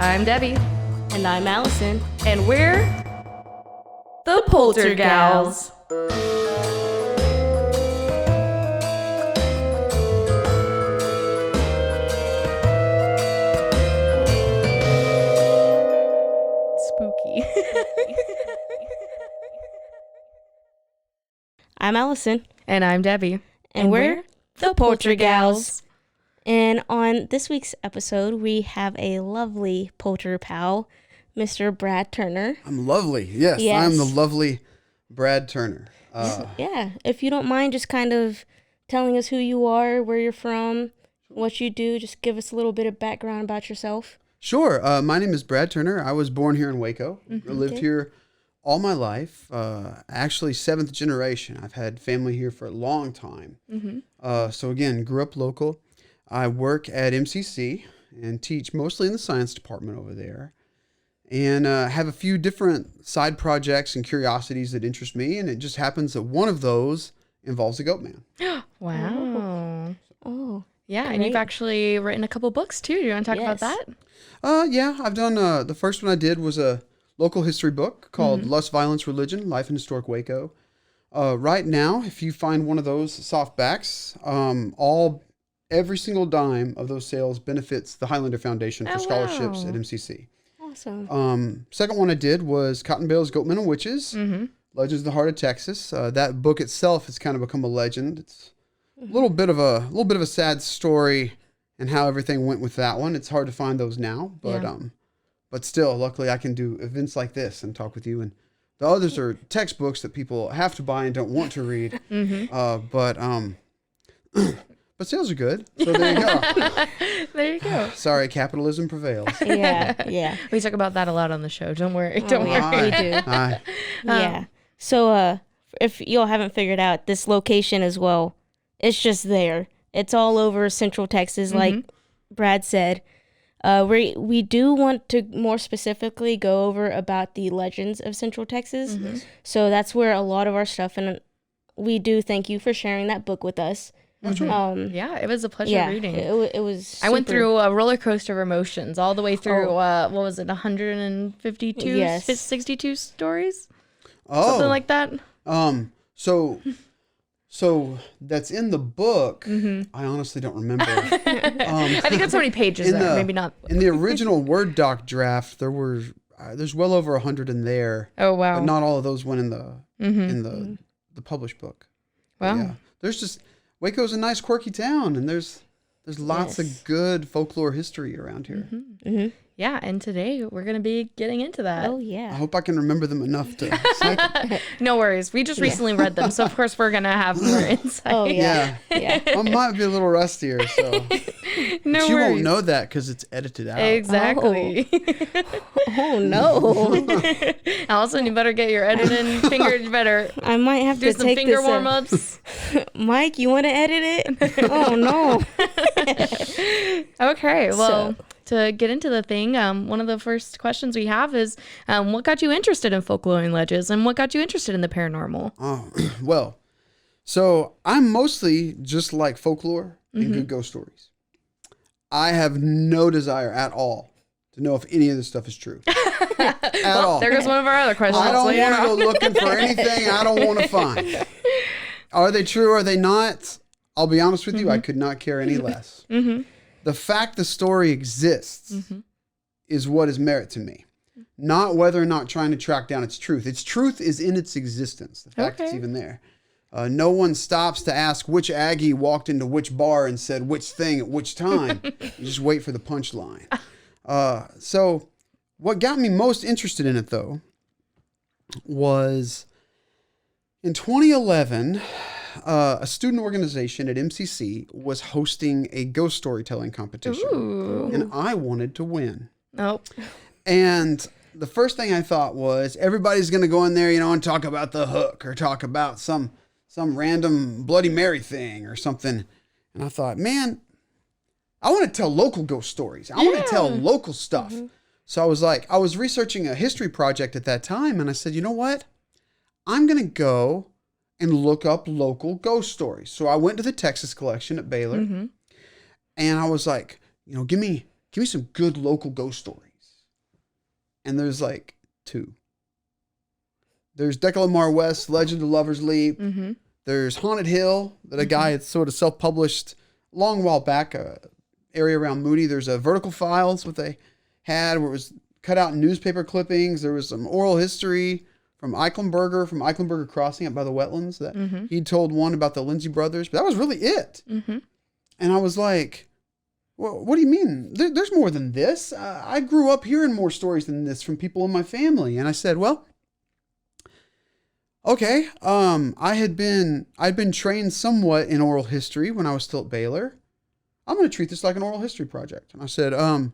I'm Debbie. And I'm Allison. And we're the Poltergals. Spooky. I'm Allison. And I'm Debbie. And we're the Poltergals. And on this week's episode, we have a lovely polter pal, Mr. Brad Turner. I'm lovely. Yes. I'm the lovely Brad Turner. Yeah. If you don't mind just kind of telling us who you are, where you're from, what you do, just give us a little bit of background about yourself. Sure. My name is Brad Turner. I was born here in Waco. I lived here all my life. Actually, 7th generation. I've had family here for a long time. So again, grew up local. I work at MCC and teach mostly in the science department over there. And have a few different side projects and curiosities that interest me. And it just happens that one of those involves a goat man. Wow. Oh. Yeah, great. and you've actually written a couple books too. Do you want to talk about that? Yeah, I've done, the first one I did was a local history book called Lust, Violence, Religion, Life in Historic Waco. Right now, if you find one of those softbacks, every single dime of those sales benefits the Highlander Foundation for scholarships at MCC. Awesome. Second one I did was Cotton Bales, Goatmen and Witches, Legends of the Heart of Texas. That book itself has kind of become a legend. It's a little bit of a sad story and how everything went with that one. It's hard to find those now, but still, luckily I can do events like this and talk with you. And the others are textbooks that people have to buy and don't want to read. But sales are good. So there you go. There you go. Sorry, capitalism prevails. Yeah. We talk about that a lot on the show. Don't worry. Don't worry. We do. Yeah. So if y'all haven't figured out, this location as well, it's just there. It's all over Central Texas, like Brad said. We do want to more specifically go over about the legends of Central Texas. So that's where a lot of our stuff, and we do thank you for sharing that book with us. Yeah, it was a pleasure reading. It was. I went through a roller coaster of emotions all the way through. What was it? 152, 62 stories, something like that. So that's in the book. I honestly don't remember. I think that's how many pages there. Maybe not. In the original Word doc draft, there's well over 100 in there. Oh wow! But not all of those went in the published book. Wow. Yeah, there's just Waco's a nice quirky town, and there's lots of good folklore history around here. Yeah, and today we're going to be getting into that. Oh, yeah. I hope I can remember them enough to say. No worries. We just recently read them, so of course we're going to have more insight. Oh, yeah. I might be a little rustier, so. No but worries. you won't know that because it's edited out. Exactly. Oh, no. Allison, you better get your editing finger. You better I might have do to some take finger this, warm-ups. Mike, you want to edit it? Oh, no. Okay, well, to get into the thing, one of the first questions we have is, what got you interested in folklore and legends, and what got you interested in the paranormal? Oh, well, so I'm mostly just like folklore and good ghost stories. I have no desire at all to know if any of this stuff is true. At all. There goes one of our other questions. I don't want to go looking for anything I don't want to find. Are they true? Are they not? I'll be honest with you, I could not care any less. The fact the story exists is what is merit to me. Not whether or not trying to track down its truth. Its truth is in its existence. The fact it's even there. No one stops to ask which Aggie walked into which bar and said which thing at which time. You just wait for the punchline. So what got me most interested in it, though, was in 2011... a student organization at MCC was hosting a ghost storytelling competition. Ooh. And I wanted to win. Nope. And the first thing I thought was everybody's going to go in there, and talk about the hook or talk about some random Bloody Mary thing or something. And I thought, man, I want to tell local ghost stories. I want to tell local stuff. So I was researching a history project at that time, and I said, you know what? I'm going to go and look up local ghost stories. So I went to the Texas collection at Baylor, and I was like, give me some good local ghost stories. and there's like 2. There's Decalamar West, Legend of Lover's Leap. Mm-hmm. There's Haunted Hill that a guy had sort of self-published a long while back, area around Moody. There's a Vertical Files, what they had, where it was cut out newspaper clippings. There was some oral history from Eichenberger Crossing up by the wetlands that he told one about the Lindsay brothers. But that was really it. Mm-hmm. And I was like, well, what do you mean? There's more than this. I grew up hearing more stories than this from people in my family. And I said, well, okay. I'd been trained somewhat in oral history when I was still at Baylor. I'm going to treat this like an oral history project. And I said, I'm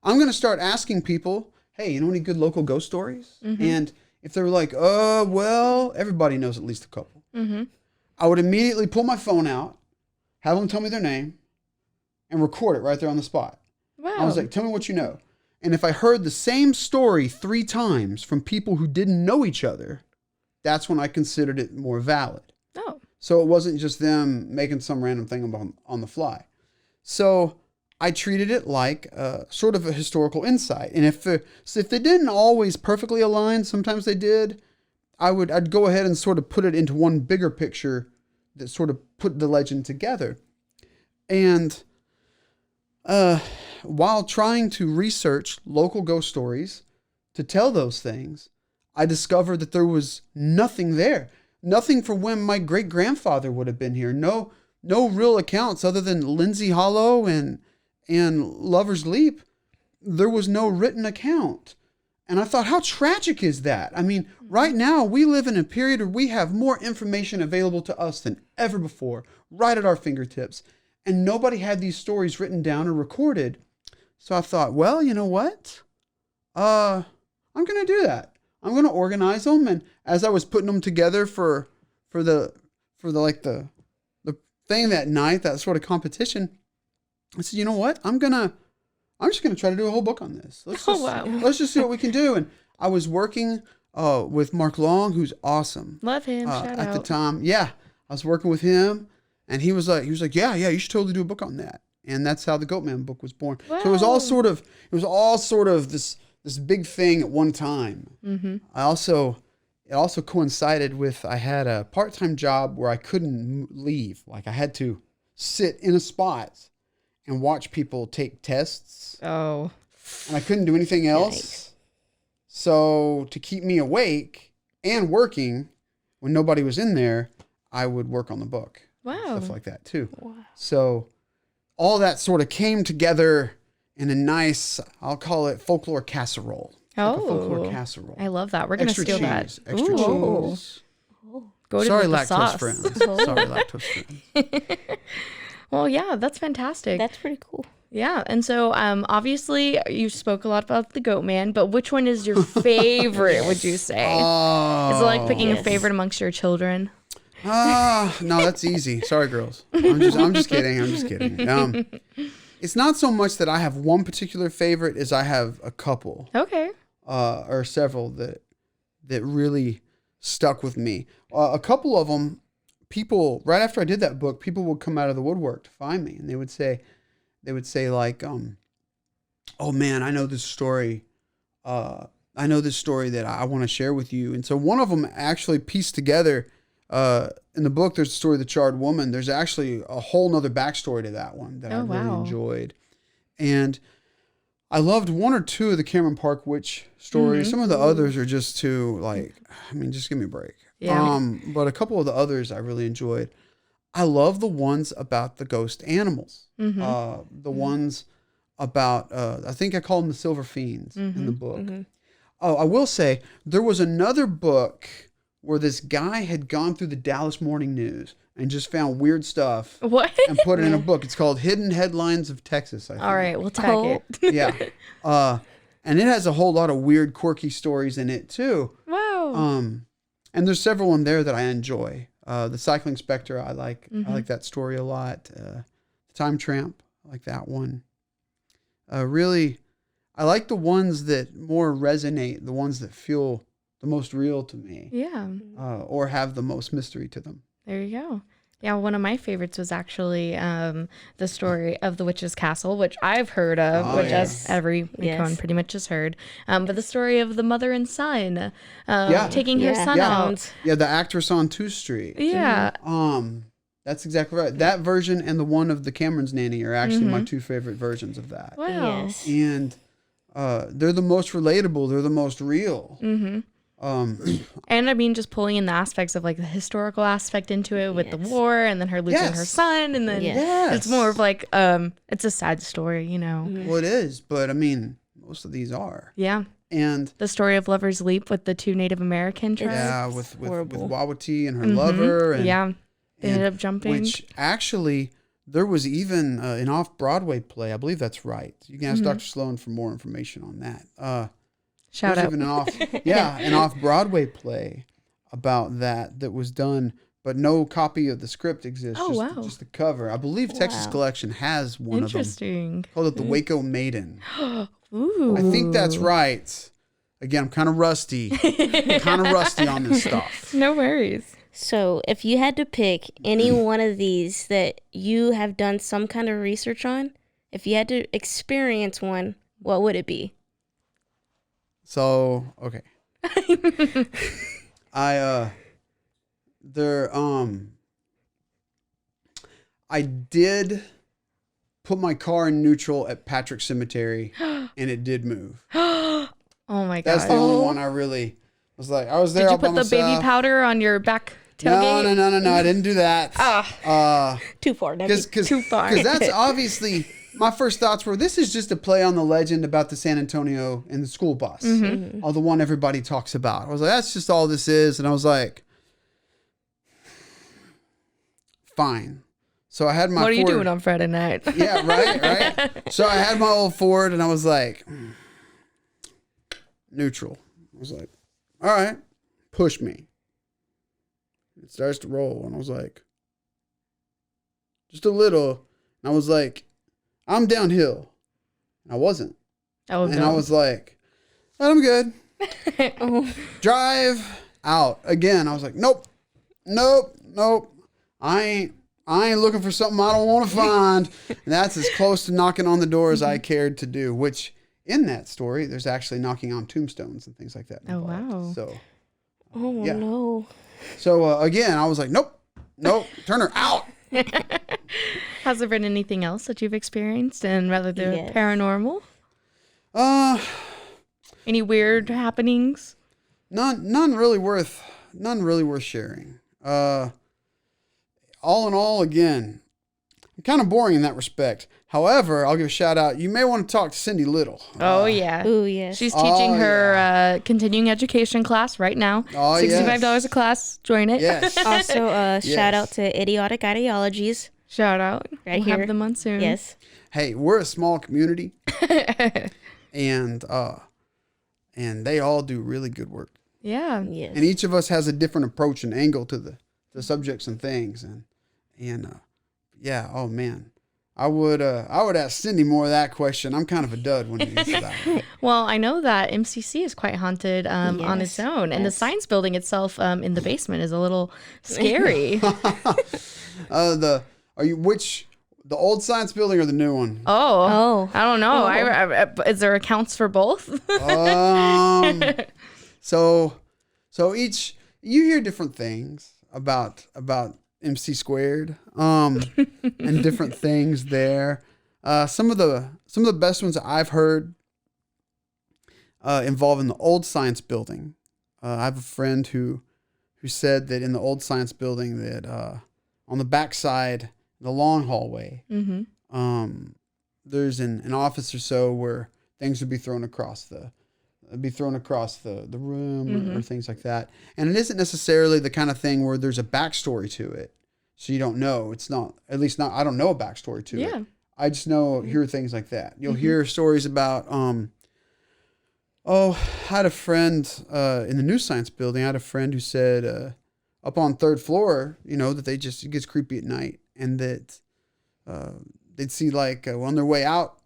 going to start asking people, hey, you know any good local ghost stories? Mm-hmm. And if they were like, well, everybody knows at least a couple. Mm-hmm. I would immediately pull my phone out, have them tell me their name, and record it right there on the spot. Wow. I was like, tell me what you know. And if I heard the same story 3 times from people who didn't know each other, that's when I considered it more valid. Oh. So it wasn't just them making some random thing on the fly. So I treated it like sort of a historical insight. And if they didn't always perfectly align, sometimes they did, I'd go ahead and sort of put it into one bigger picture that sort of put the legend together. And while trying to research local ghost stories to tell those things, I discovered that there was nothing there. Nothing for when my great-grandfather would have been here. No real accounts other than Lindsay Hollow and Lover's Leap. There was no written account. And I thought, how tragic is that? I mean, right now we live in a period where we have more information available to us than ever before, right at our fingertips. And nobody had these stories written down or recorded. So I thought, well, you know what? I'm going to do that. I'm going to organize them. And as I was putting them together for the thing that night, that sort of competition, I said, you know what? I'm just going to try to do a whole book on this. Let's just see what we can do. And I was working with Mark Long, who's awesome. Love him. Shout at out. the time. Yeah. I was working with him, and he was like, yeah, you should totally do a book on that. And that's how the Goatman book was born. Wow. So it was all sort of this big thing at one time. Mm-hmm. It also coincided with, I had a part-time job where I couldn't leave. Like I had to sit in a spot and watch people take tests. Oh. And I couldn't do anything else. Yikes. So to keep me awake and working when nobody was in there, I would work on the book. Wow. Stuff like that too. Wow. So all that sort of came together in a nice, I'll call it folklore casserole. Oh. Like a folklore casserole. I love that. We're going to steal cheese, that. Extra Ooh. cheese. Go to Sorry, the lactose sauce. friends. Sorry, lactose friends. Well, yeah, that's fantastic. That's pretty cool. Yeah, and so obviously you spoke a lot about the Goatman, but which one is your favorite, would you say? Is it like picking a favorite amongst your children? No, that's easy. Sorry, girls. I'm just kidding. It's not so much that I have one particular favorite as I have a couple. Okay. Or several that really stuck with me. A couple of them, people, right after I did that book, people would come out of the woodwork to find me, and they would say like, oh man, I know this story. I know this story that I want to share with you. And so one of them actually pieced together, in the book, there's the story of the charred woman. There's actually a whole nother backstory to that one that I really enjoyed. And I loved 1 or 2 of the Cameron Park witch stories. Mm-hmm. Some of the others are just too, like, I mean, just give me a break. Yeah. But a couple of the others I really enjoyed. I love the ones about the ghost animals. Mm-hmm. The ones about, I think I call them the silver fiends in the book. Mm-hmm. Oh, I will say, there was another book where this guy had gone through the Dallas Morning News and just found weird stuff. What? And put it in a book. It's called Hidden Headlines of Texas, I think. All right, we'll tag it. Yeah. And it has a whole lot of weird, quirky stories in it, too. Wow. And there's several in there that I enjoy. The Cycling Spectre, I like. Mm-hmm. I like that story a lot. The Time Tramp, I like that one. Really, I like the ones that more resonate, the ones that feel the most real to me. Yeah. Or have the most mystery to them. There you go. Yeah, one of my favorites was actually the story of the witch's castle, which I've heard of, which as every icon pretty much has heard. But the story of the mother and son taking her son out. Yeah, the actress on 2 Street. Yeah. That's exactly right. That version and the one of the Cameron's Nanny are actually my 2 favorite versions of that. Wow. Yes. And they're the most relatable. They're the most real. And I mean, just pulling in the aspects of like the historical aspect into it with the war and then her losing her son. And then it's more of like, it's a sad story, you know. Well, it is. But I mean, most of these are. Yeah. And the story of Lover's Leap with the 2 Native American tribes. Yeah, with Wawati and her lover. And, they ended up jumping. Which actually, there was even an off-Broadway play. I believe that's right. You can ask Dr. Sloan for more information on that. Shout out. Even an off-Broadway play about that was done, but no copy of the script exists. Just the cover. I believe Texas Collection has one of them. Interesting. Called it The Waco Maiden. Ooh. I think that's right. Again, I'm kind of rusty. On this stuff. No worries. So if you had to pick any one of these that you have done some kind of research on, if you had to experience one, what would it be? So, okay. I did put my car in neutral at Patrick Cemetery and it did move. Oh my god. That's the only one I really was like, I was there. Did you put the baby powder on your back tailgate? No. I didn't do that. Too far. Too far. Because that's obviously, my first thoughts were, this is just a play on the legend about the San Antonio and the school bus. The one everybody talks about. I was like, that's just all this is. And I was like, fine. So I had my What are you Ford. doing on Friday night? Yeah, right. So I had my old Ford and I was like, neutral. I was like, all right, push me. It starts to roll. And I was like, just a little. And I was like, I'm downhill. And I wasn't. Oh, and I was like, I'm good. Drive out. Again, I was like, nope. I ain't looking for something I don't want to find. And that's as close to knocking on the door as I cared to do, which in that story, there's actually knocking on tombstones and things like that involved. Oh, wow. So, no. So, again, I was like, nope, turn her out. Has there been anything else that you've experienced and rather the paranormal? Any weird happenings? None really worth sharing. All in all, again, I'm kind of boring in that respect. However, I'll give a shout out. You may want to talk to Cindy Little. Oh, yeah. Oh, yes. She's teaching her continuing education class right now. Oh, $65 a class. Join it. Yes. Also, shout out to Idiotic Ideologies. Shout out. Right we'll here. have them on soon. Yes. Hey, we're a small community. and they all do really good work. Yeah. Yes. And each of us has a different approach and angle to the subjects and things. And oh man. I would ask Cindy more of that question. I'm kind of a dud when it comes to that. Well, I know that MCC is quite haunted on its own, and the science building itself in the basement is a little scary. The old science building or the new one? Oh, I don't know. Is there accounts for both? So each you hear different things about MC squared, and different things there. Some of the best ones I've heard involving the old science building. I have a friend who said that in the old science building that on the backside, the long hallway, there's an office or so where things would be thrown across the room or things like that. And it isn't necessarily the kind of thing where there's a backstory to it. So you don't know. It's not, at least not, I don't know a backstory to it. I just hear things like that. You'll hear stories about, I had a friend in the new science building. I had a friend who said up on 3rd floor, that it gets creepy at night, and that they'd see like on their way out,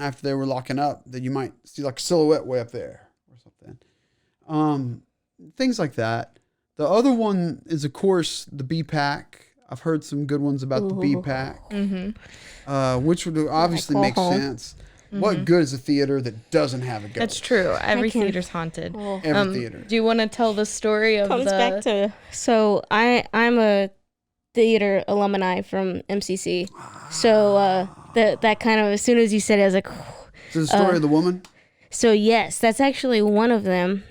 after they were locking up, that you might see like a silhouette way up there or something. Things like that. The other one is, of course, the BPAC. I've heard some good ones about the BPAC, which would obviously make sense. What good is a theater that doesn't have a ghost? That's true. Every theater's haunted. Every theater. Do you want to tell the story of back to, so I'm a theater alumni from MCC. So that kind of, as soon as you said it, I was like... So the story of the woman? So yes, that's actually one of them.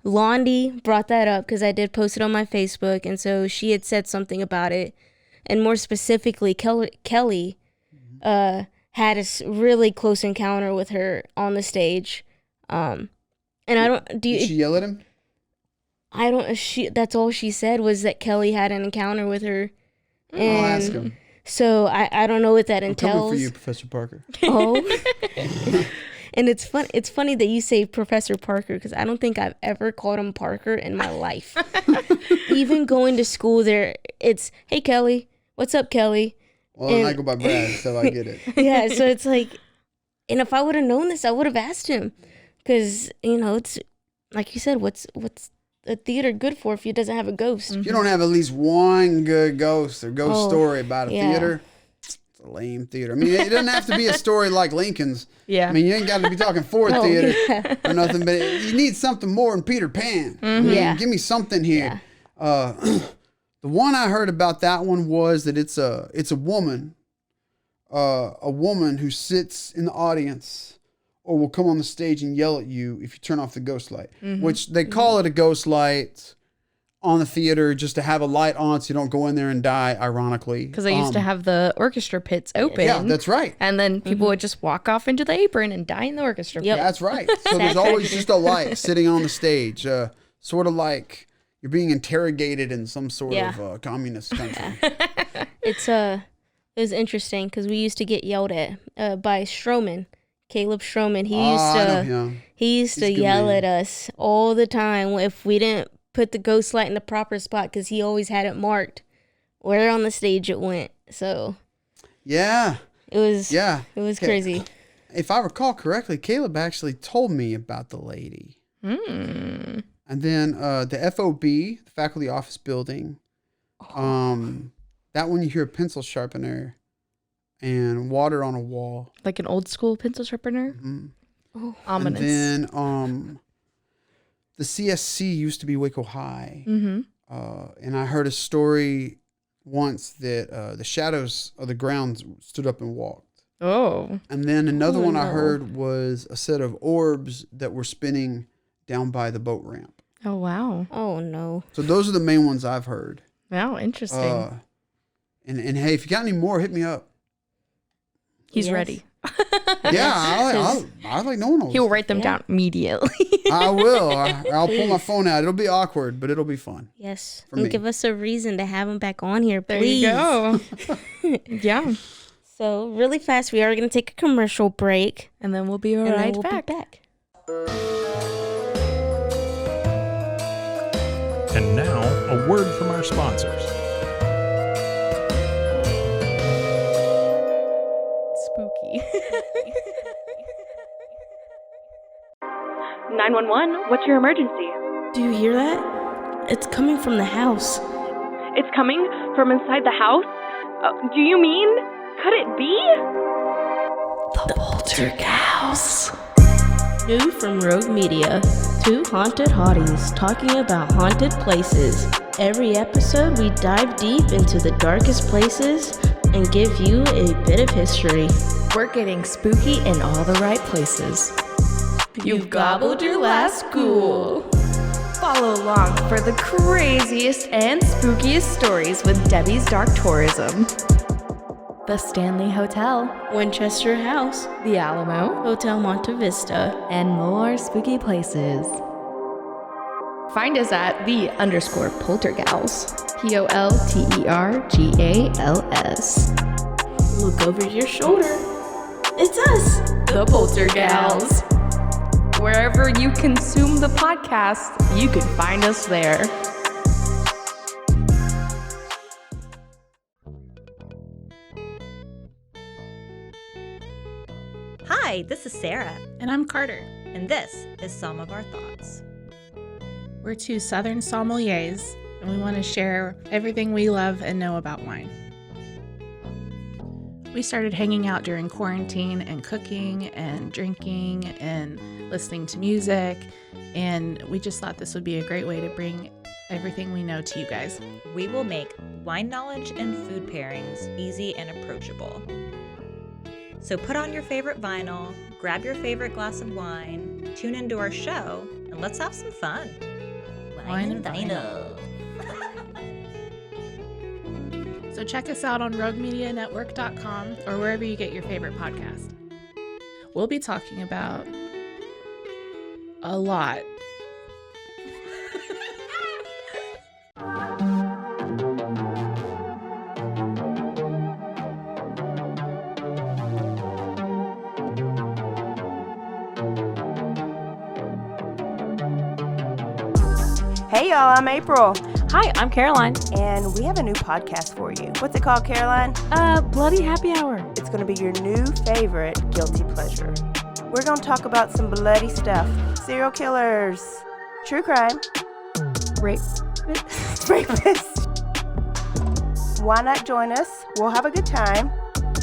Londi brought that up because I did post it on my Facebook, and so she had said something about it. And more specifically, Kelly had a really close encounter with her on the stage. And I don't... Did she yell at him? I don't... That's all she said was that Kelly had an encounter with her. And I'll ask him. So I don't know what that entails. I'm coming for you, Professor Parker. Oh. And it's funny that you say Professor Parker, because I don't think I've ever called him Parker in my life. Even going to school there, it's, hey, Kelly. What's up, Kelly? Well, and I go by Brad, so I get it. Yeah, so it's like, and if I would have known this, I would have asked him. Because, it's, like you said, what's a theater good for if it doesn't have a ghost? If you don't have at least one good ghost or ghost story about a theater, it's a lame theater. I mean, it doesn't have to be a story like Lincoln's. Yeah. I mean, you ain't got to be talking Ford Theater or nothing, but you need something more than Peter Pan. I mean, give me something here. Yeah. The one I heard about that one was that it's a woman who sits in the audience or will come on the stage and yell at you if you turn off the ghost light, which they call it a ghost light on the theater just to have a light on so you don't go in there and die, ironically. Because they used to have the orchestra pits open. Yeah, that's right. And then people would just walk off into the apron and die in the orchestra pit. That's right. So there's always just a light sitting on the stage, sort of like you're being interrogated in some sort of communist country. It was interesting because we used to get yelled at by Stroman. Caleb Stroman, he used to yell at us all the time if we didn't put the ghost light in the proper spot, because he always had it marked where on the stage it went. So it was crazy. If I recall correctly, Caleb actually told me about the lady. And then the FOB, the faculty office building, that one you hear a pencil sharpener and water on a wall. Like an old school pencil sharpener? Oh, ominous. And then the CSC used to be Waco High. And I heard a story once that the shadows of the ground stood up and walked. Oh. And then another one I heard was a set of orbs that were spinning down by the boat ramp. Oh, wow. Oh, no. So those are the main ones I've heard. Wow, interesting. And hey, if you got any more, hit me up. He's ready. Yeah, I like no one else. He'll write them down immediately. I will. I'll pull my phone out. It'll be awkward, but it'll be fun. Yes. And give us a reason to have him back on here, please. There you go. Yeah. So really fast, we are going to take a commercial break. And then we'll be right back. And now, a word from our sponsors. Spooky. 911, what's your emergency? Do you hear that? It's coming from the house. It's coming from inside the house? Do you mean? Could it be? The Poltergals. New from Rogue Media. Two haunted hotties talking about haunted places. Every episode, we dive deep into the darkest places and give you a bit of history. We're getting spooky in all the right places. You've gobbled your last ghoul. Follow along for the craziest and spookiest stories with Debbie's Dark Tourism. The Stanley Hotel, Winchester House, the Alamo, Hotel Monte Vista, and more spooky places. Find us at _Poltergals, POLTERGALS. Look over your shoulder. It's us, the Poltergals. Wherever you consume the podcast, you can find us there. Hi, this is Sarah. And I'm Carter. And this is Some of Our Thoughts. We're two Southern sommeliers and we want to share everything we love and know about wine. We started hanging out during quarantine and cooking and drinking and listening to music, and we just thought this would be a great way to bring everything we know to you guys. We will make wine knowledge and food pairings easy and approachable. So put on your favorite vinyl, grab your favorite glass of wine, tune into our show, and let's have some fun. Wine and vinyl. So check us out on roguemedianetwork.com or wherever you get your favorite podcast. We'll be talking about a lot. Hey y'all, I'm April. Hi, I'm Caroline. And we have a new podcast for you. What's it called, Caroline? Bloody Happy Hour. It's going to be your new favorite guilty pleasure. We're going to talk about some bloody stuff. Serial killers, true crime, rapists. Why not join us? We'll have a good time.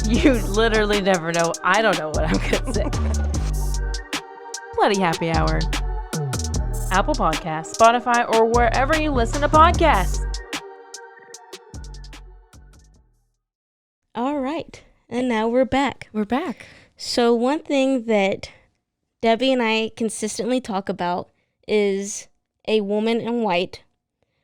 You literally never know. I don't know what I'm going to say. Bloody Happy Hour. Apple Podcasts, Spotify, or wherever you listen to podcasts. All right. And now we're back. We're back. So one thing that Debbie and I consistently talk about is A Woman in White,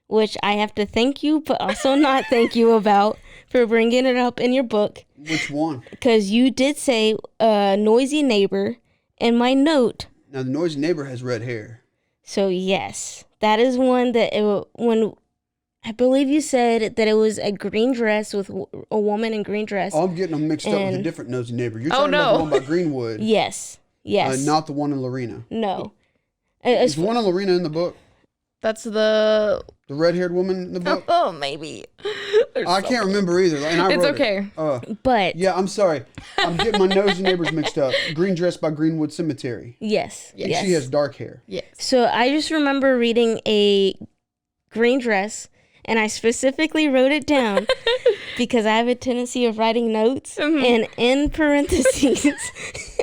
which I have to thank you, but also not thank you about for bringing it up in your book. Which one? Because you did say Noisy Neighbor in my note. Now, the noisy neighbor has red hair. So yes, that is one that when I believe you said that it was a green dress with a woman in green dress. Oh, I'm getting them mixed up with a different nosy neighbor. You're talking no. about the one by Greenwood. Yes. Not the one in Lorena. No. Is one in Lorena in the book? That's the red-haired woman in the book? Oh, maybe. I can't remember either. And I It's wrote okay. But yeah, I'm sorry. I'm getting my nosy neighbors mixed up. Green dress by Greenwood Cemetery. yes. And she has dark hair. Yes. So I just remember reading a green dress, and I specifically wrote it down because I have a tendency of writing notes, and in parentheses,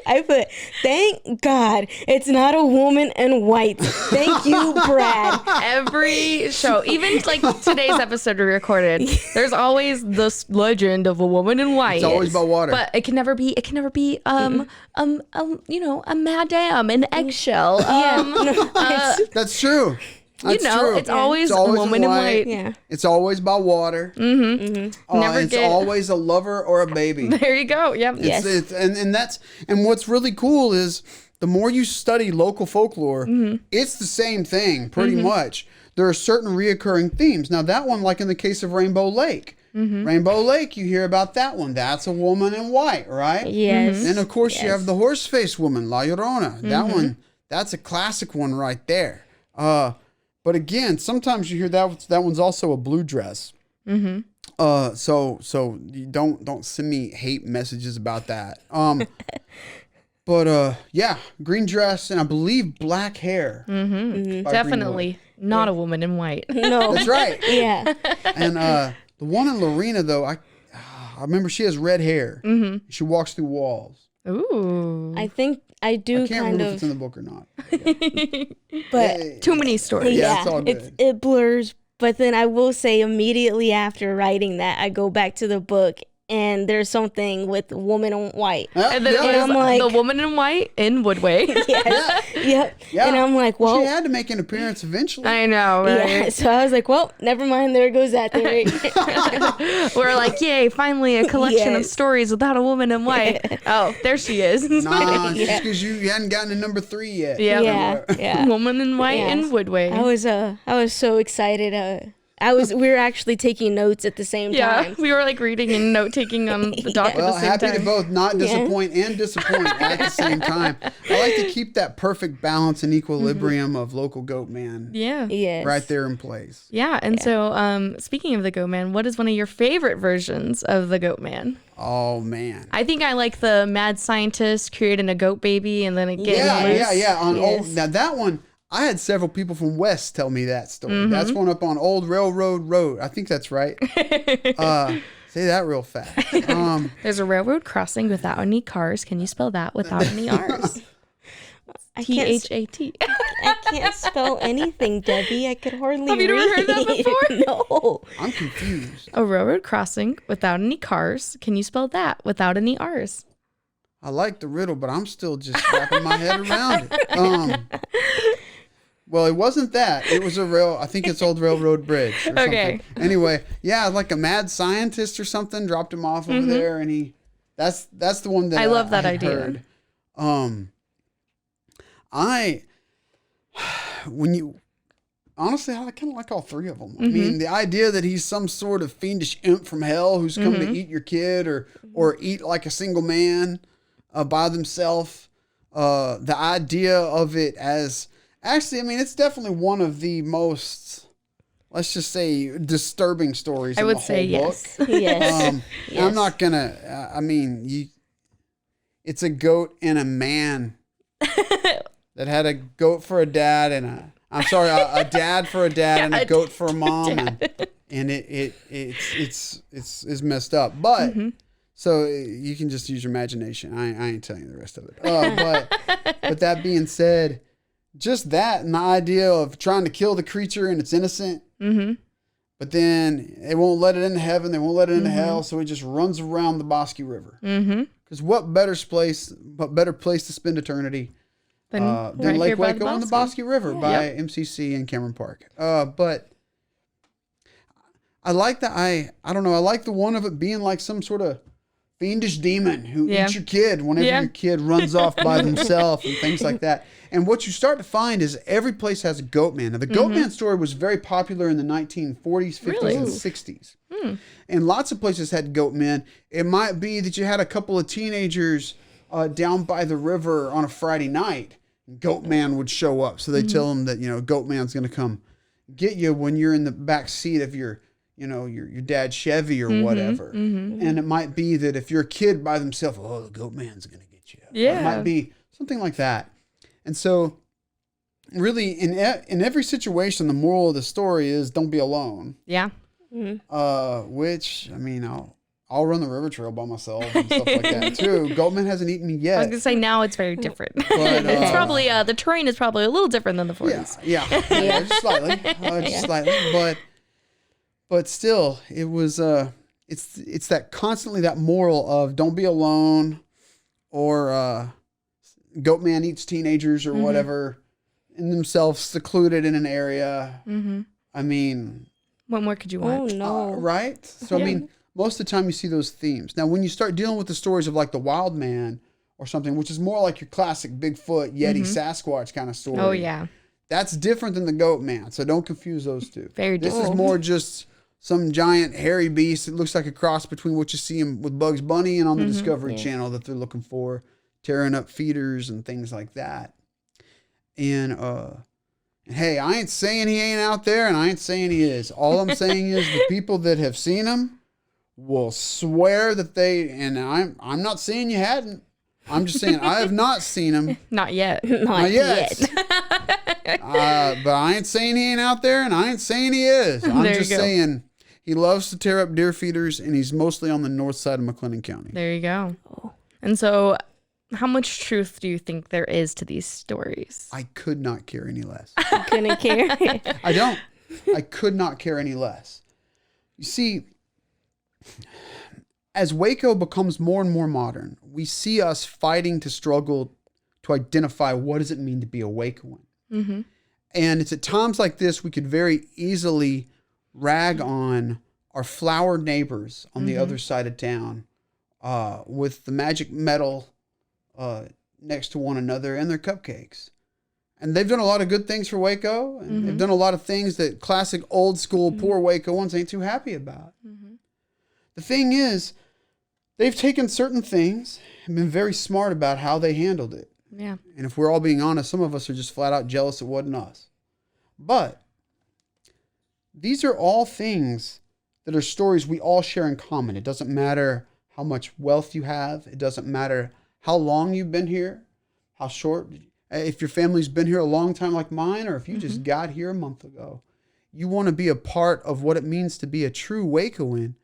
I put, "Thank God it's not a woman in white." Thank you, Brad. Every show, even like today's episode we recorded, there's always this legend of a woman in white. It's always by water. But it can never be a madame in eggshell. That's true. That's true. It's always a woman in white. Yeah. It's always by water. It's always a lover or a baby. There you go. Yep. And what's really cool is the more you study local folklore, it's the same thing pretty much. There are certain reoccurring themes. Now that one, like in the case of Rainbow Lake. Rainbow Lake, you hear about that one. That's a woman in white, right? Yes. And of course you have the horse-faced woman, La Llorona. That one, that's a classic one right there. But again, sometimes you hear that one's also a blue dress. So you don't send me hate messages about that. But yeah, green dress and I believe black hair. Definitely not a woman in white. No. That's right. Yeah. And the one in Lorena though, I remember she has red hair. She walks through walls. Ooh. I think I do I can't remember if it's in the book or not. But too many stories. Yeah, it's all good. It blurs. But then I will say immediately after writing that, I go back to the book and there's something with woman in white. And then I'm like, the woman in white in Woodway. Yep. And I'm like, well, she had to make an appearance eventually. I know, right? Yeah. So I was like, well, never mind. There goes that theory. We're like, yay, finally a collection of Yes. stories without a woman in white. Oh, there she is. Nah, it's just because you hadn't gotten to number 3 yet. Yeah. Woman in white Yes. in Woodway. I was so excited. We were actually taking notes at the same time. We were like reading and note taking on the doc at the same happy time. to both not disappoint and disappoint at the same time. I like to keep that perfect balance and equilibrium of local goat man. Yeah. Yes. Right there in place. Yeah. And so speaking of the goat man, what is one of your favorite versions of the goat man? Oh man. I think I like the mad scientist creating a goat baby and then it getting loose. Yeah. Now that one, I had several people from West tell me that story. Mm-hmm. That's one up on Old Railroad Road. I think that's right. Say that real fast. There's a railroad crossing without any cars. Can you spell that without any R's? THAT. I can't spell anything, Debbie. I could hardly read. Have you never heard that before? No. I'm confused. A railroad crossing without any cars. Can you spell that without any R's? I like the riddle, but I'm still just wrapping my head around it. Well, it wasn't that. It was I think it's Old Railroad Bridge or Okay. something. Anyway, yeah, like a mad scientist or something dropped him off over there, and that's the one that I love that I idea. heard. Honestly, I kind of like all three of them. I mean, the idea that he's some sort of fiendish imp from hell who's come to eat your kid or eat like a single man by themselves. The idea of it as actually, I mean, it's definitely one of the most, let's just say, disturbing stories in the whole book. Yes. Yes. Yes. I'm not gonna. I mean, it's a goat and a man that had a goat for a dad and a dad for a dad and a goat for a mom, and it's messed up. But so you can just use your imagination. I ain't telling you the rest of it. But that being said, just that and the idea of trying to kill the creature and it's innocent. But then they won't let it into heaven. They won't let it into hell. So it just runs around the Bosque River. Because what better place to spend eternity than right Lake by Waco on the Bosque River by MCC and Cameron Park. But I like that. I don't know. I like the one of it being like some sort of fiendish demon who eats your kid whenever your kid runs off by themselves and things like that. And what you start to find is every place has a goat man. Now, the goat man story was very popular in the 1940s, 50s, and 60s. And lots of places had goat men. It might be that you had a couple of teenagers down by the river on a Friday night. Goat man would show up. So they tell them that, goat man's going to come get you when you're in the back seat of your dad's Chevy or whatever. And it might be that if you're a kid by themselves, the goat man's going to get you. Yeah. Or it might be something like that. And so really in every situation, the moral of the story is don't be alone. Yeah. Which, I mean, I'll run the river trail by myself and stuff like that too. Goatman hasn't eaten me yet. I was gonna say now it's very different. But, it's probably the terrain is probably a little different than the 40s. Yeah, just slightly, but still, it was it's that constantly that moral of don't be alone, or Goatman eats teenagers or whatever, in themselves secluded in an area. I mean, what more could you want? Oh no! Right? So I mean, most of the time you see those themes. Now, when you start dealing with the stories of like the Wild Man or something, which is more like your classic Bigfoot, Yeti, Sasquatch kind of story. Oh yeah. That's different than the Goat Man. So don't confuse those two. Very different. This different. is more just some giant hairy beast. It looks like a cross between what you see with Bugs Bunny and on the Discovery Channel that they're looking for, tearing up feeders and things like that. And hey, I ain't saying he ain't out there, and I ain't saying he is. All I'm saying is the people that have seen him will swear that they, and I'm not saying you hadn't. I'm just saying I have not seen him. Not yet. Not yet. But I ain't saying he ain't out there, and I ain't saying he is. I'm just saying he loves to tear up deer feeders, and he's mostly on the north side of McLennan County. There you go. And so, how much truth do you think there is to these stories? I could not care any less. You couldn't care. I don't. I could not care any less. You see, as Waco becomes more and more modern, we see us fighting to struggle to identify what does it mean to be a Wacoan. And it's at times like this we could very easily rag on our flower neighbors on the other side of town with the magic metal next to one another and their cupcakes. And they've done a lot of good things for Waco, and they've done a lot of things that classic old school poor Wacoans ain't too happy about. The thing is, they've taken certain things and been very smart about how they handled it. Yeah. And if we're all being honest, some of us are just flat out jealous it wasn't us. But these are all things that are stories we all share in common. It doesn't matter how much wealth you have. It doesn't matter how long you've been here, how short. if your family's been here a long time like mine, or if you just got here a month ago, you want to be a part of what it means to be a true Wacoan.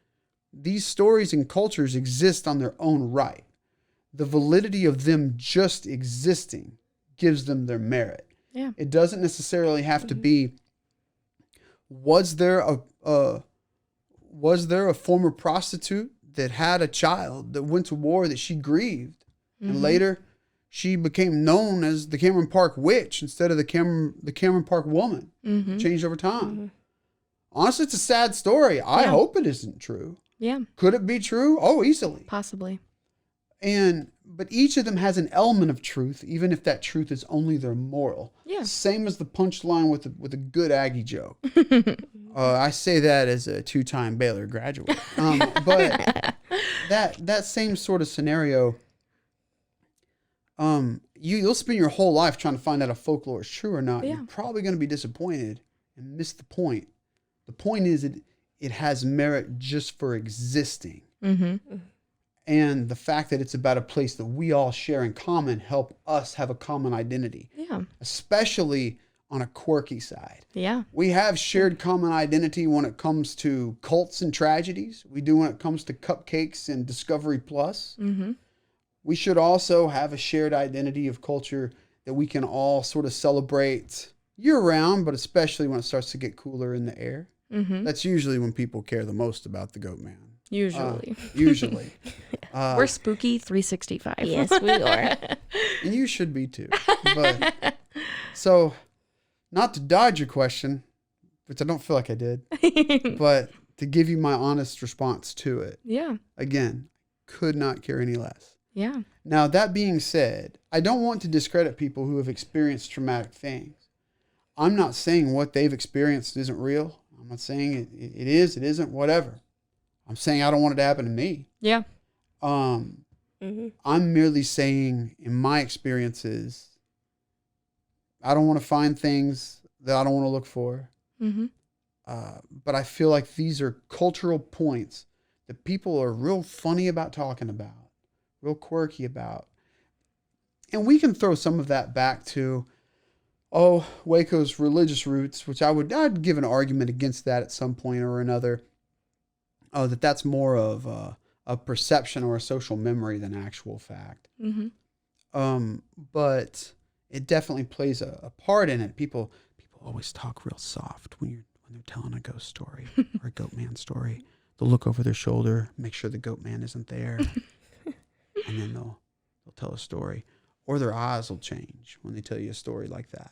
These stories and cultures exist on their own right. The validity of them just existing gives them their merit. Yeah. It doesn't necessarily have to be, was there a former prostitute that had a child that went to war that she grieved, and later she became known as the Cameron Park Witch instead of the Cameron Park Woman. Changed over time. Honestly, it's a sad story. I hope it isn't true. Yeah. Could it be true? Oh, easily. Possibly. But each of them has an element of truth, even if that truth is only their moral. Yeah. Same as the punchline with a good Aggie joke. I say that as a 2-time Baylor graduate. But that same sort of scenario, you'll spend your whole life trying to find out if folklore is true or not. Yeah. You're probably going to be disappointed and miss the point. The point is it has merit just for existing. And the fact that it's about a place that we all share in common help us have a common identity. Yeah. Especially on a quirky side. Yeah. We have shared common identity when it comes to cults and tragedies. We do when it comes to cupcakes and Discovery Plus. We should also have a shared identity of culture that we can all sort of celebrate year round, but especially when it starts to get cooler in the air. That's usually when people care the most about the Goat Man. Usually. We're spooky 365. Yes, we are. And you should be too. But so, not to dodge your question, which I don't feel like I did, but to give you my honest response to it. Yeah. Again, could not care any less. Yeah. Now, that being said, I don't want to discredit people who have experienced traumatic things. I'm not saying what they've experienced isn't real. I'm not saying it is, it isn't, whatever. I'm saying I don't want it to happen to me. Yeah. I'm merely saying, in my experiences, I don't want to find things that I don't want to look for. But I feel like these are cultural points that people are real funny about talking about, real quirky about. And we can throw some of that back to, Waco's religious roots, which I'd give an argument against that at some point or another. That's more of a perception or a social memory than actual fact. But it definitely plays a part in it. People always talk real soft when they're telling a ghost story or a goat man story. They'll look over their shoulder, make sure the goat man isn't there, and then they'll tell a story. Or their eyes will change when they tell you a story like that.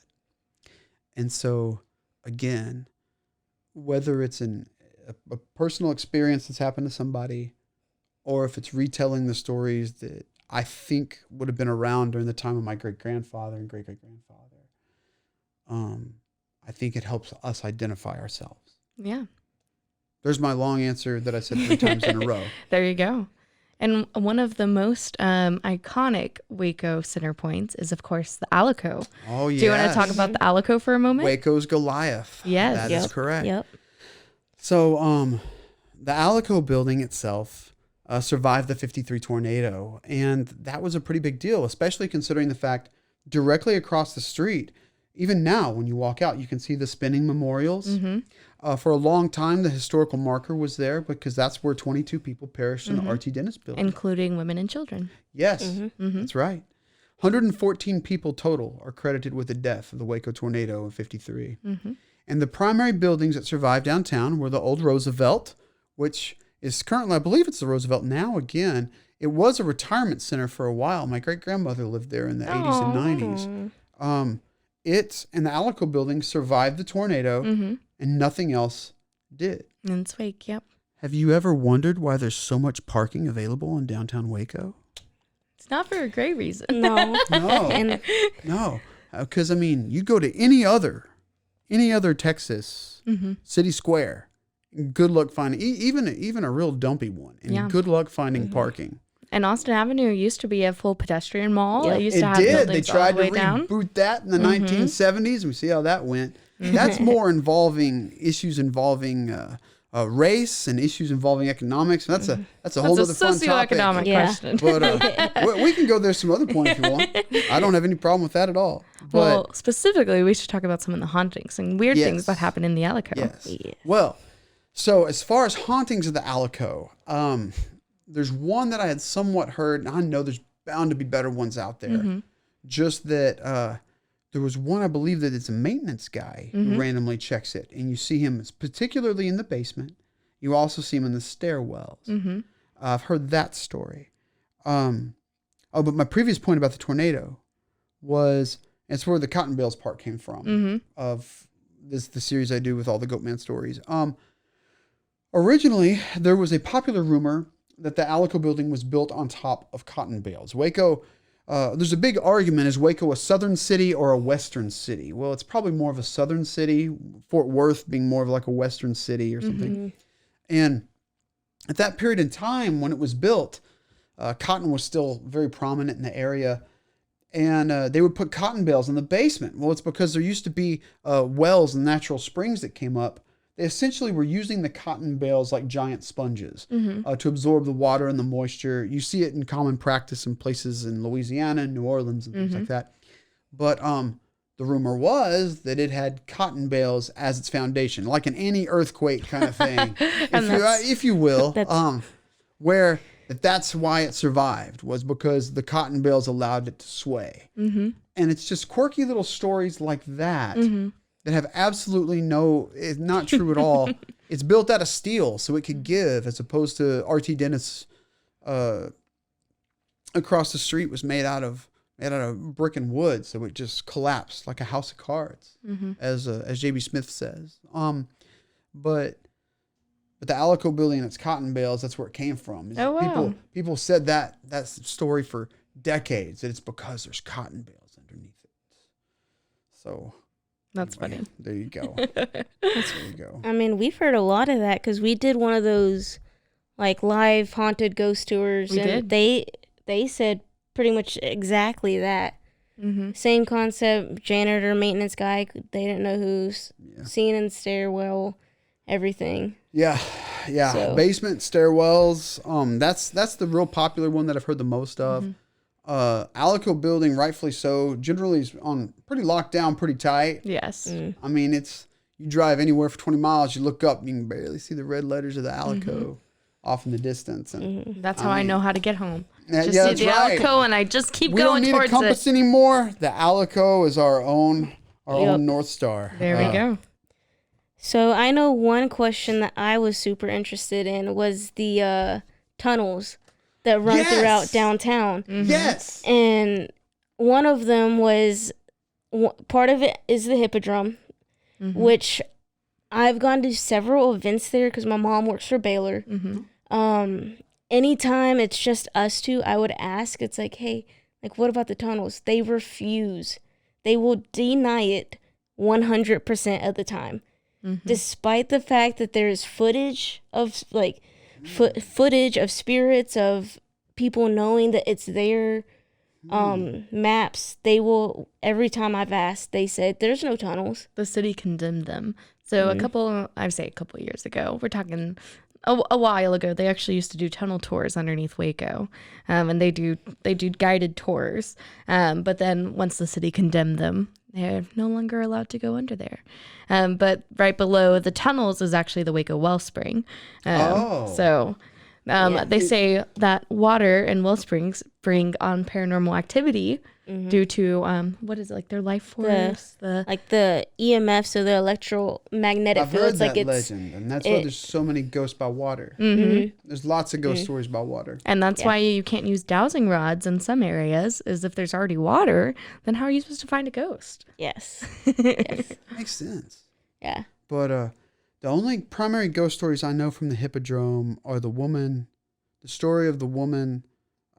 And so, again, whether it's a personal experience that's happened to somebody, or if it's retelling the stories that I think would have been around during the time of my great-grandfather and great-great-grandfather, I think it helps us identify ourselves. Yeah. There's my long answer that I said 3 times in a row. There you go. And one of the most iconic Waco center points is, of course, the Alico. Oh, yeah. Do you want to talk about the Alico for a moment? Waco's Goliath. Yes. That is correct. Yep. So the Alico building itself survived the 53 tornado. And that was a pretty big deal, especially considering the fact directly across the street, even now when you walk out, you can see the spinning memorials. For a long time, the historical marker was there because that's where 22 people perished in the R.T. Dennis building. Including women and children. Yes, that's right. 114 people total are credited with the death of the Waco tornado in 53. And the primary buildings that survived downtown were the old Roosevelt, which is currently, I believe it's the Roosevelt now again. It was a retirement center for a while. My great-grandmother lived there in the 80s and 90s. It and the Alico building survived the tornado, and nothing else did. In its wake, yep. Have you ever wondered why there's so much parking available in downtown Waco? It's not for a great reason. No. No. Because, I mean, you go to any other Texas city square, good luck finding, even a real dumpy one, and good luck finding parking. And Austin Avenue used to be a full pedestrian mall. Yep. It used to have buildings They tried all the to way down. reboot that in the 1970s. We see how that went. That's more involving issues involving race and issues involving economics. And that's a whole other fun topic. Socioeconomic question. But we can go there some other point if you want. I don't have any problem with that at all. But, well, specifically, we should talk about some of the hauntings and weird things that happen in the Alico. Yes. Well, so as far as hauntings of the Alico, there's one that I had somewhat heard, and I know there's bound to be better ones out there. Just that there was one, I believe that it's a maintenance guy who randomly checks it, and you see him particularly in the basement. You also see him in the stairwells. I've heard that story. But my previous point about the tornado was, it's where the cotton bales part came from of the series I do with all the Goatman stories. Originally, there was a popular rumor that the Alico building was built on top of cotton bales. Waco, there's a big argument, is Waco a southern city or a western city? Well, it's probably more of a southern city, Fort Worth being more of like a western city or something. And at that period in time when it was built, cotton was still very prominent in the area. And they would put cotton bales in the basement. Well, it's because there used to be wells and natural springs that came up. They essentially were using the cotton bales like giant sponges to absorb the water and the moisture. You see it in common practice in places in Louisiana and New Orleans and things like that. But the rumor was that it had cotton bales as its foundation, like an anti-earthquake kind of thing, if you will, where that's why it survived, was because the cotton bales allowed it to sway. And it's just quirky little stories like that that have absolutely it's not true at all. It's built out of steel, so it could give, as opposed to R.T. Dennis across the street was made out of brick and wood, so it just collapsed like a house of cards, as J.B. Smith says. But the Alico building and its cotton bales, that's where it came from. Oh, wow. People said that's the story for decades, that it's because there's cotton bales underneath it. So that's funny. There you go. There you go. I mean, we've heard a lot of that because we did one of those like live haunted ghost tours. They said pretty much exactly that. Same concept, janitor, maintenance guy. They didn't know who's seen in the stairwell, everything. Yeah. So. Basement, stairwells. That's the real popular one that I've heard the most of. Alico building, rightfully so, generally is on pretty locked down, pretty tight. Yes. I mean, you drive anywhere for 20 miles, you look up, you can barely see the red letters of the Alico off in the distance. And that's how I know how to get home. Just see the Alico, and I just keep going towards it. We don't need a compass anymore. The Alico is our own North Star. There we go. So I know one question that I was super interested in was the tunnels that run throughout downtown. Yes. And one of them was, part of it is the Hippodrome, which I've gone to several events there because my mom works for Baylor. Anytime it's just us two, I would ask, it's like, hey, like, what about the tunnels? They refuse. They will deny it 100% of the time. Despite the fact that there's footage of like footage of spirits, of people knowing that it's there, maps, they will, every time I've asked, they said there's no tunnels. The city condemned them. So a couple years ago, we're talking a while ago, they actually used to do tunnel tours underneath Waco, and they do guided tours. But then once the city condemned them, they're no longer allowed to go under there. But right below the tunnels is actually the Waco Wellspring. So they say that water and well springs bring on paranormal activity due to what is it, like their life force, like the EMF, so the electromagnetic fields. I've heard that legend, and that's why there's so many ghosts by water. There's lots of ghost stories about water, and that's why you can't use dowsing rods in some areas. Is if there's already water, then how are you supposed to find a ghost? Yes. Makes sense. Yeah, but the only primary ghost stories I know from the Hippodrome are the story of the woman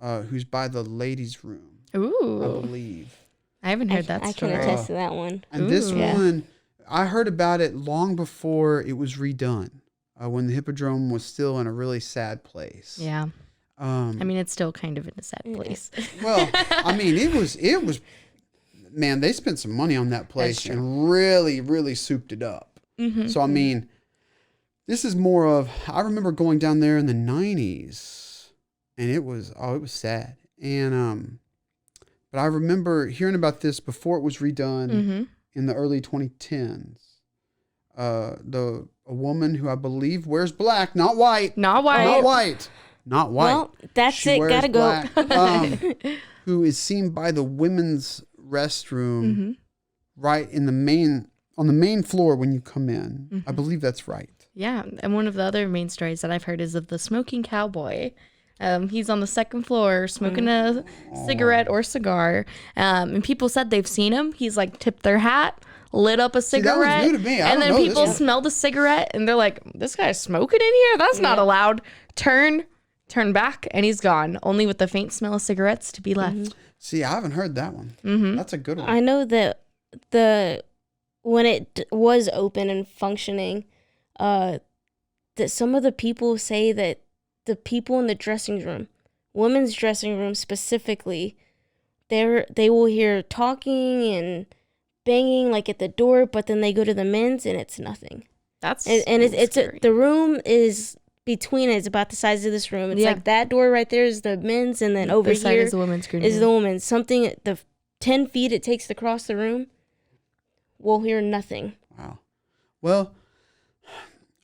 who's by the ladies' room. Ooh. I believe. I haven't heard that story. I can attest to that one. And this one, I heard about it long before it was redone, when the Hippodrome was still in a really sad place. Yeah. I mean, it's still kind of in a sad place. Well, I mean, it was, man, they spent some money on that place and really, really souped it up. So, I mean, This is more of, I remember going down there in the 90s, and it was sad. And but I remember hearing about this before it was redone in the early 2010s. A woman who I believe wears black, not white. Not white. Well, that's she it. wears Gotta go. black, who is seen by the women's restroom right in the main floor when you come in. I believe that's right. Yeah, and one of the other main stories that I've heard is of the smoking cowboy. He's on the second floor smoking a cigarette or cigar, and people said they've seen him. He's like tipped their hat, lit up a cigarette, that was new to me. and then people smell the cigarette and they're like, "This guy's smoking in here? That's not allowed." Turn back, and he's gone, only with the faint smell of cigarettes to be left. See, I haven't heard that one. That's a good one. I know that when it was open and functioning, that some of the people say that the people in the dressing room, women's dressing room specifically, they will hear talking and banging like at the door, but then they go to the men's and it's nothing. That's it's the room is between it. It's about the size of this room. It's like that door right there is the men's, and then over here is the women's green is the woman's. Something the 10 feet it takes to cross the room, we'll hear nothing. Wow. Well,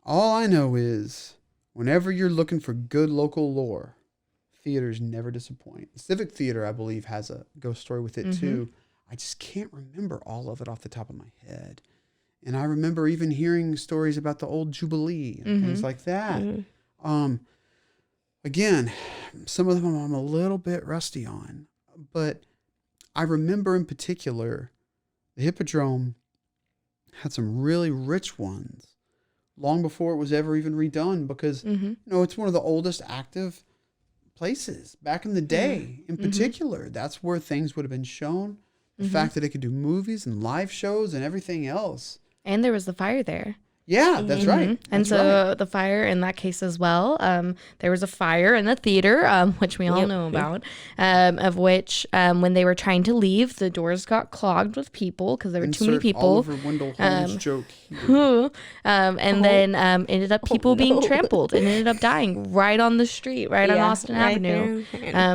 all I know is whenever you're looking for good local lore, theaters never disappoint. Civic Theater, I believe, has a ghost story with it too. I just can't remember all of it off the top of my head. And I remember even hearing stories about the old Jubilee and things like that. Again, some of them I'm a little bit rusty on, but I remember in particular the Hippodrome had some really rich ones long before it was ever even redone, because you know, it's one of the oldest active places back in the day. In particular, that's where things would have been shown. The fact that it could do movies and live shows and everything else. And there was the fire there. Yeah, that's right. And so the fire in that case as well, there was a fire in the theater, which we all know about, of which when they were trying to leave, the doors got clogged with people because there were too many people. Oliver Wendell Holmes joke here. And then ended up people being trampled and ended up dying right on the street, right on Austin Avenue,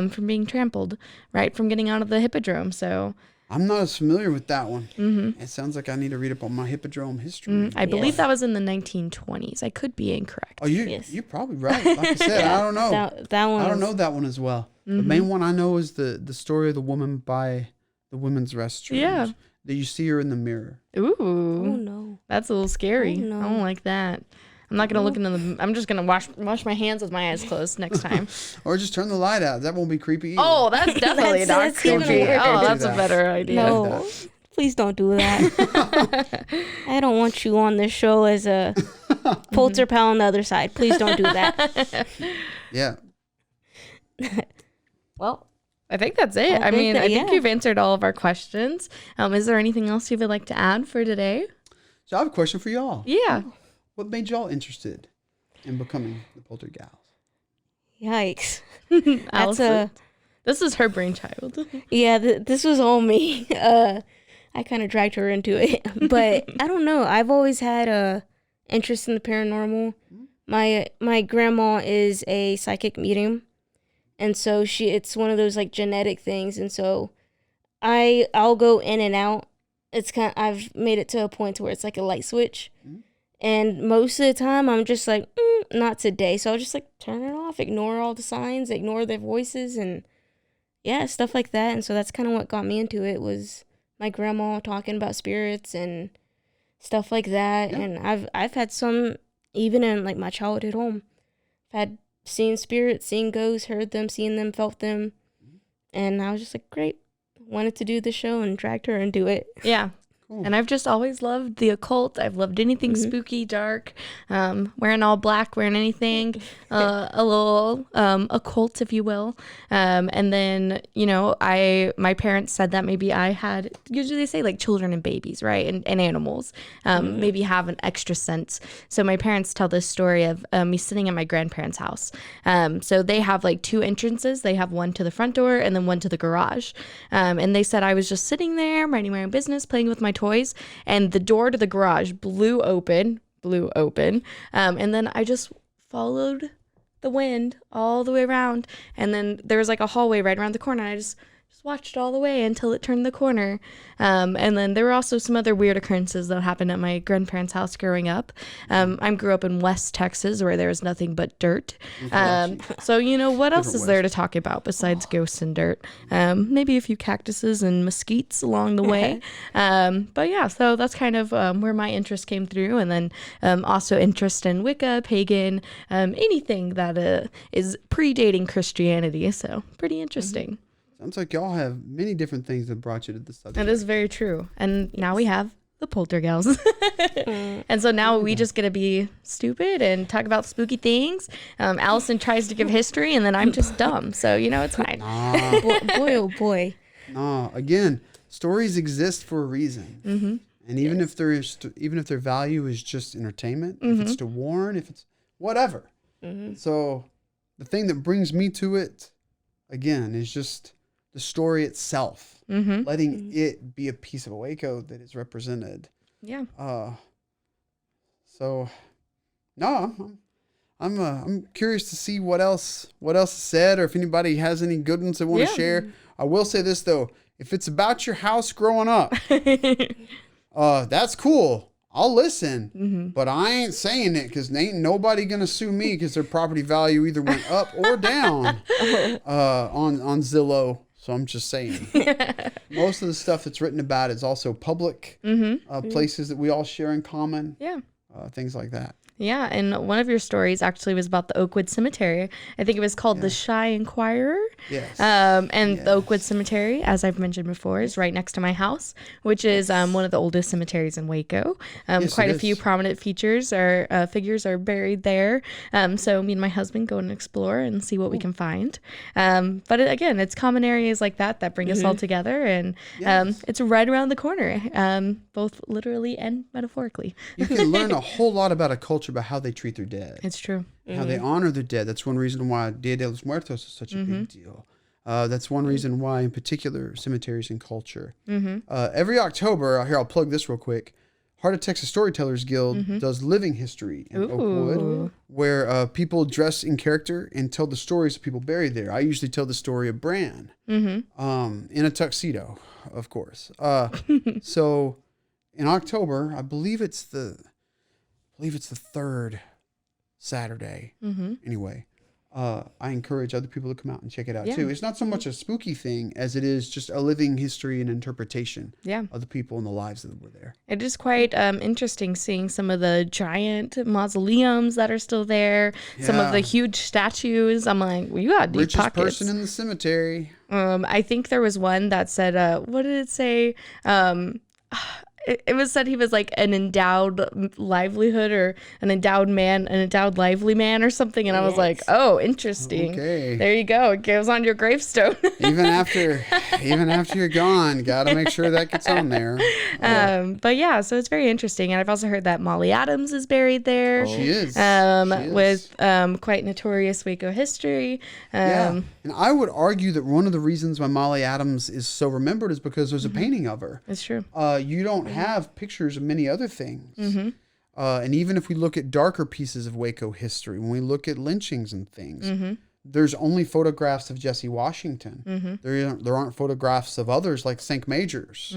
from being trampled, right from getting out of the Hippodrome. So I'm not as familiar with that one. It sounds like I need to read up on my Hippodrome history. I believe that was in the 1920s. I could be incorrect. Oh, you're probably right. Like I said, I don't know. That one I don't know that one as well. The main one I know is the story of the woman by the women's restroom. Yeah. That you see her in the mirror. Ooh. Oh no. That's a little scary. Oh, no. I don't like that. I'm not gonna look into the. I'm just gonna wash my hands with my eyes closed next time. Or just turn the light out. That won't be creepy either. Oh, that's definitely not creepy. Oh, that's a better idea. No, please don't do that. I don't want you on this show as a polter pal on the other side. Please don't do that. Yeah. Well, I think that's it. I think you've answered all of our questions. Is there anything else you would like to add for today? So I have a question for y'all. Yeah. What made y'all interested in becoming the Poltergals? Yikes. This is her brainchild. Yeah, this was all me. I kind of dragged her into it. But I don't know. I've always had a interest in the paranormal. My grandma is a psychic medium. And so it's one of those like genetic things. And so I'll go in and out. I've made it to a point where it's like a light switch. And most of the time, I'm just like, not today. So I'll just like turn it off, ignore all the signs, ignore their voices, and stuff like that. And so that's kind of what got me into it, was my grandma talking about spirits and stuff like that. Yeah. And I've had some, even in like my childhood home, I've had seen spirits, seen ghosts, heard them, seen them, felt them. And I was just like, great. Wanted to do the show and dragged her into it. Yeah. Cool. And I've just always loved the occult. I've loved anything spooky, dark, wearing all black, wearing anything, a little occult, if you will. And then, my parents said that maybe I had, usually they say like children and babies, right? And animals, maybe have an extra sense. So my parents tell this story of me sitting at my grandparents' house. So they have like two entrances. They have one to the front door and then one to the garage. And they said I was just sitting there, minding my own business, playing with my toys, and the door to the garage blew open blew open. And then I just followed the wind all the way around. And then there was like a hallway right around the corner. And I just watched all the way until it turned the corner. And then there were also some other weird occurrences that happened at my grandparents' house growing up. I grew up in West Texas where there was nothing but dirt. So, what else is there to talk about besides ghosts and dirt? Maybe a few cactuses and mesquites along the way. But yeah, so that's kind of where my interest came through. And then also interest in Wicca, pagan, anything that is predating Christianity. So pretty interesting. Sounds like y'all have many different things that brought you to this subject. That is very true. And now we have the Poltergals. And so now we just get to be stupid and talk about spooky things. Allison tries to give history, and then I'm just dumb. So, it's fine. Nah. boy, oh boy. Nah. Again, stories exist for a reason. Mm-hmm. And even if their value is just entertainment, if it's to warn, if it's whatever. So the thing that brings me to it, again, is just the story itself, letting it be a piece of Waco that is represented. Yeah. So, no, I'm curious to see what else is said, or if anybody has any good ones they want to share. I will say this though, if it's about your house growing up, that's cool. I'll listen, but I ain't saying it because ain't nobody gonna sue me because their property value either went up or down on Zillow. So I'm just saying. Most of the stuff that's written about is also public places that we all share in common. Yeah. Things like that. Yeah, and one of your stories actually was about the Oakwood Cemetery. I think it was called The Shy Inquirer. Yes. And the Oakwood Cemetery, as I've mentioned before, is right next to my house, which is one of the oldest cemeteries in Waco. Quite a few prominent figures are buried there. So me and my husband go and explore and see what we can find. But again, it's common areas like that bring us all together, and it's right around the corner, both literally and metaphorically. You can learn a whole lot about a culture about how they treat their dead. It's true. How they honor their dead. That's one reason why Dia de los Muertos is such a big deal. That's one reason why, in particular, cemeteries and culture. Every October, here I'll plug this real quick. Heart of Texas Storytellers Guild does living history in Oakwood, where people dress in character and tell the stories of people buried there. I usually tell the story of Bran in a tuxedo, of course. So in October, I believe it's the third Saturday. Anyway, I encourage other people to come out and check it out too. It's not so much a spooky thing as it is just a living history and interpretation of the people and the lives that were there. It is quite interesting seeing some of the giant mausoleums that are still there, some of the huge statues. I'm like, well, you got deep Richest pockets. person in the cemetery. I think there was one that said, what did it say? It was said he was like an endowed livelihood or an endowed lively man or something. And I was like, oh, interesting. Okay. There you go. It goes on your gravestone. even after you're gone, got to make sure that gets on there. But yeah, so it's very interesting. And I've also heard that Molly Adams is buried there. She is. With quite notorious Waco history. And I would argue that one of the reasons why Molly Adams is so remembered is because there's a painting of her. It's true. You don't have pictures of many other things. And even if we look at darker pieces of Waco history, when we look at lynchings and things, there's only photographs of Jesse Washington. There aren't photographs of others like St. Majors.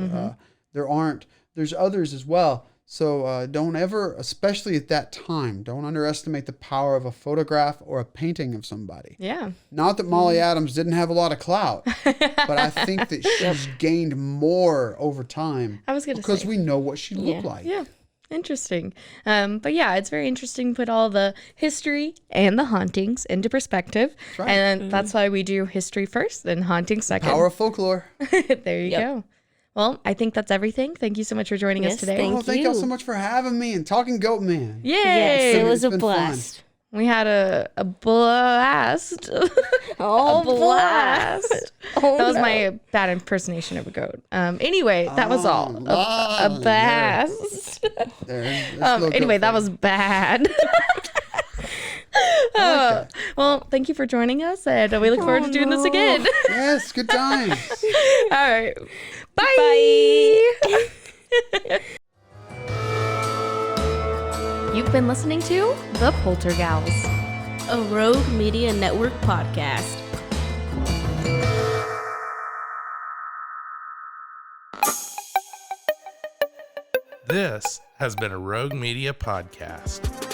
There's others as well. So don't ever, especially at that time, don't underestimate the power of a photograph or a painting of somebody. Yeah. Not that Molly Adams didn't have a lot of clout, but I think that she's gained more over time. I was going to say. Because we know what she looked like. Yeah. Interesting. But yeah, it's very interesting to put all the history and the hauntings into perspective. That's right. And that's why we do history first and haunting second. Power of folklore. There you go. Well, I think that's everything. Thank you so much for joining us today. Thank y'all so much for having me and talking Goat Man. Yay! Yes, it was a blast. Fun. We had a blast. Oh, blast. That was my bad impersonation of a goat. Anyway, that was all. A blast. Anyway, that was bad. Well, thank you for joining us, and we look forward to doing this again. Yes, good times. All right. Bye. You You've been listening to The Poltergals, a Rogue Media Network podcast. This has been a Rogue Media podcast.